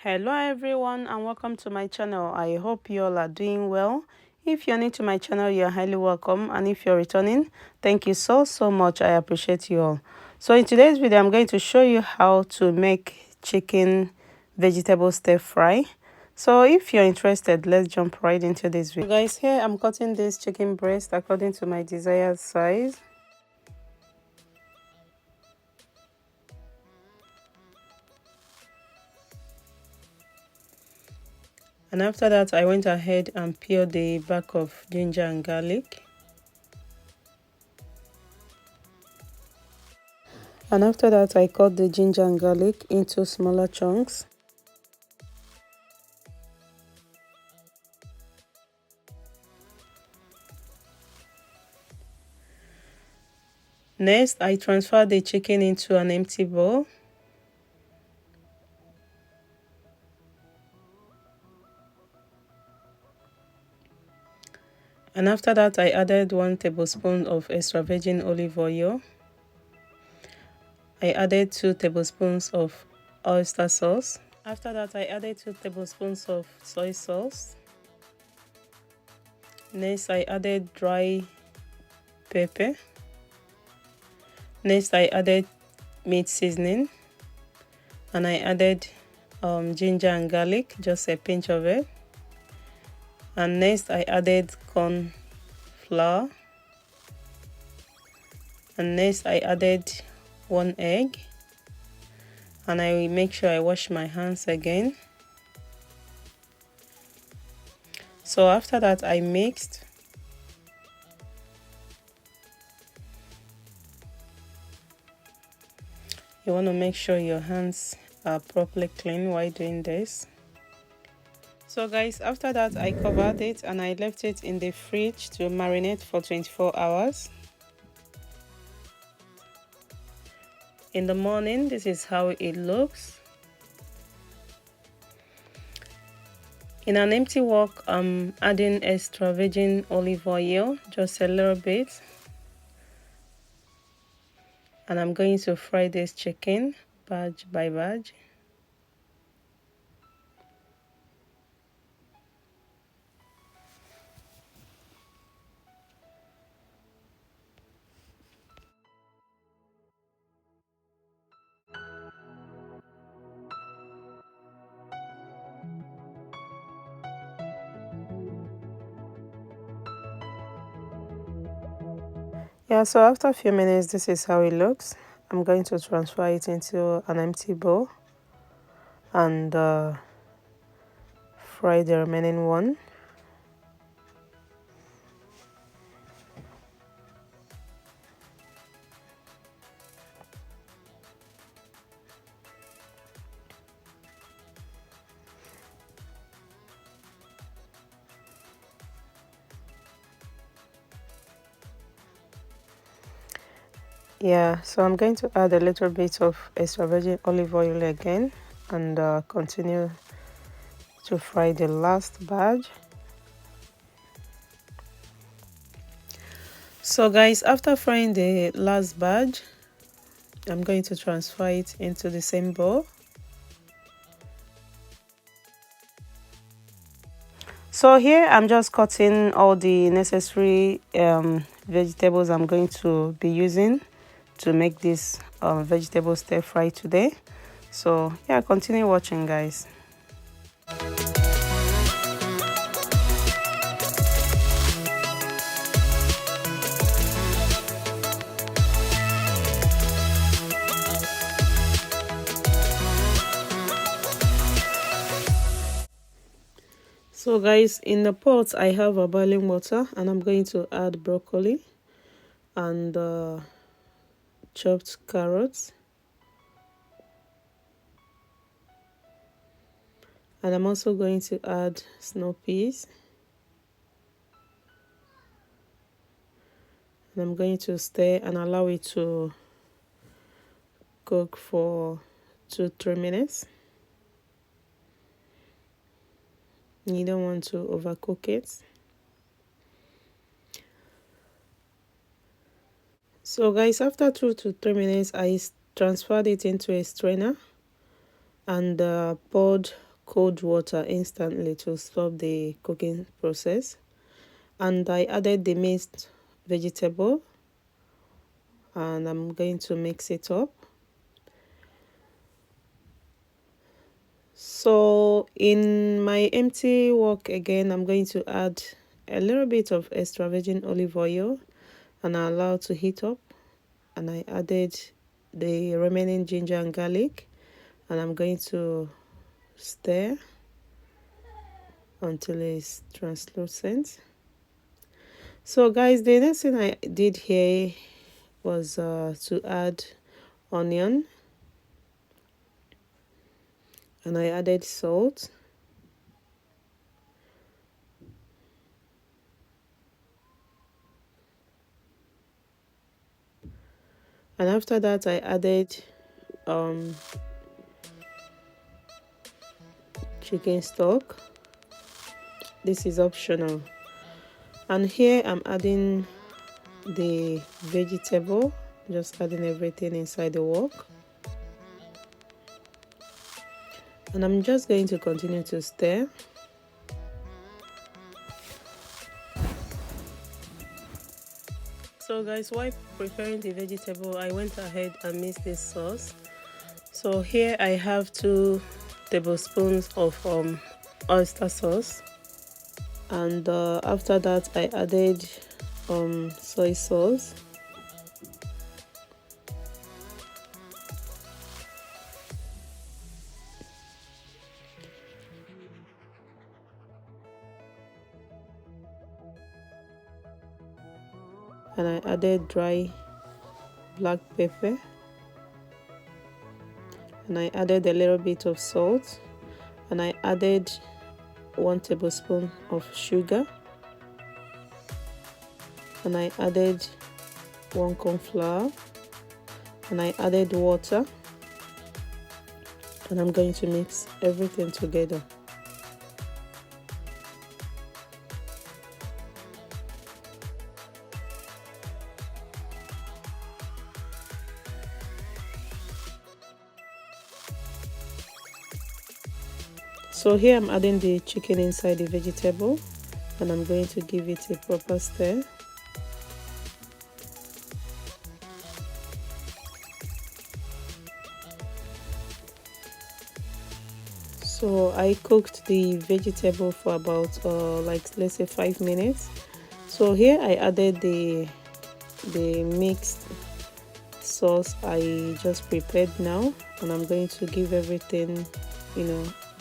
Hello everyone and welcome to my channel. I hope you all are doing well. If you're new to my channel, you're highly welcome, and if you're returning, thank you so much. I appreciate you all. So in today's video, I'm going to show you how to make chicken vegetable stir fry. So if you're interested, let's jump right into this video. So guys, here I'm cutting this chicken breast according to my desired size. And after that, I went ahead and peeled the back of ginger and garlic. And after that, I cut the ginger and garlic into smaller chunks. Next, I transfer the chicken into an empty bowl. And after that, I added 1 tablespoon of extra virgin olive oil. I added 2 tablespoons of oyster sauce. After that, I added 2 tablespoons of soy sauce. Next, I added dry pepper. Next, I added meat seasoning. And I added ginger and garlic, just a pinch of it. And next, I added corn flour. And next, I added 1 egg. And I will make sure I wash my hands again. So after that, I mixed. You want to make sure your hands are properly clean while doing this. So guys, after that, I covered it and I left it in the fridge to marinate for 24 hours. In the morning, this is how it looks. In an empty wok, I'm adding extra virgin olive oil, just a little bit. And I'm going to fry this chicken batch by batch. Yeah, so after a few minutes, this is how it looks. I'm going to transfer it into an empty bowl and fry the remaining one. Yeah, so I'm going to add a little bit of extra virgin olive oil again and continue to fry the last batch. So guys, after frying the last batch, I'm going to transfer it into the same bowl. So here I'm just cutting all the necessary vegetables I'm going to be using to make this vegetable stir fry today. So yeah, continue watching guys. So guys, in the pot I have a boiling water and I'm going to add broccoli and chopped carrots, and I'm also going to add snow peas, and I'm going to stir and allow it to cook for 2-3 minutes. You don't want to overcook it. So guys, after 2 to 3 minutes, I transferred it into a strainer and poured cold water instantly to stop the cooking process. And I added the minced vegetable, and I'm going to mix it up. So in my empty wok again, I'm going to add a little bit of extra virgin olive oil and I allow to heat up, and I added the remaining ginger and garlic, and I'm going to stir until it's translucent. So guys, the next thing I did here was to add onion, and I added salt, and after that I added chicken stock. This is optional. And here I'm adding the vegetable, just adding everything inside the wok, and I'm just going to continue to stir. So guys, while preparing the vegetable, I went ahead and mixed this sauce. So here I have 2 tablespoons of oyster sauce, and after that I added soy sauce, and I added dry black pepper, and I added a little bit of salt, and I added 1 tablespoon of sugar, and I added 1 corn flour, and I added water, and I'm going to mix everything together. So here I'm adding the chicken inside the vegetable, and I'm going to give it a proper stir. So I cooked the vegetable for about like let's say 5 minutes. So here I added the mixed sauce I just prepared now, and I'm going to give everything,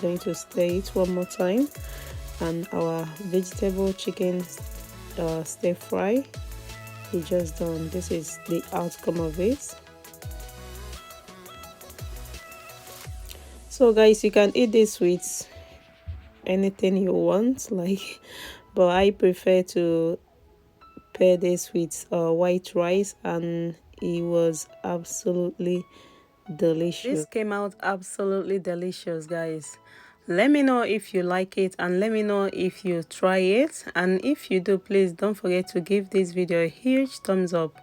going to stir it one more time, and our vegetable chicken stir fry is just done. This is the outcome of it. So guys, you can eat this with anything you want, like, but I prefer to pair this with white rice, and it was absolutely delicious. This came out absolutely delicious, guys. Let me know if you like it, and let me know if you try it, and if you do, please don't forget to give this video a huge thumbs up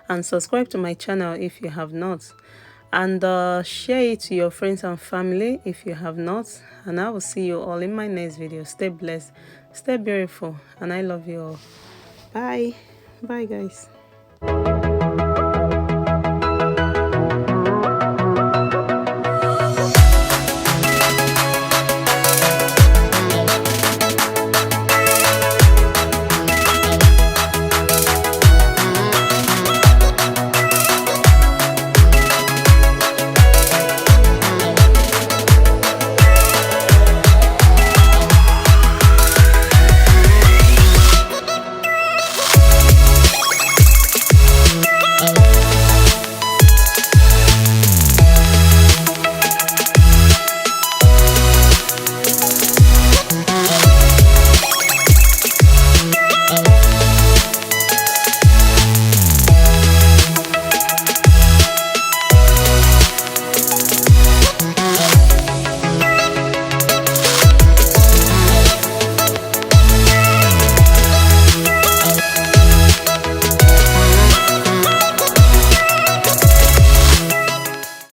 and subscribe to my channel if you have not, and share it to your friends and family if you have not. And I will see you all in my next video. Stay blessed, stay beautiful, and I love you all. Bye guys.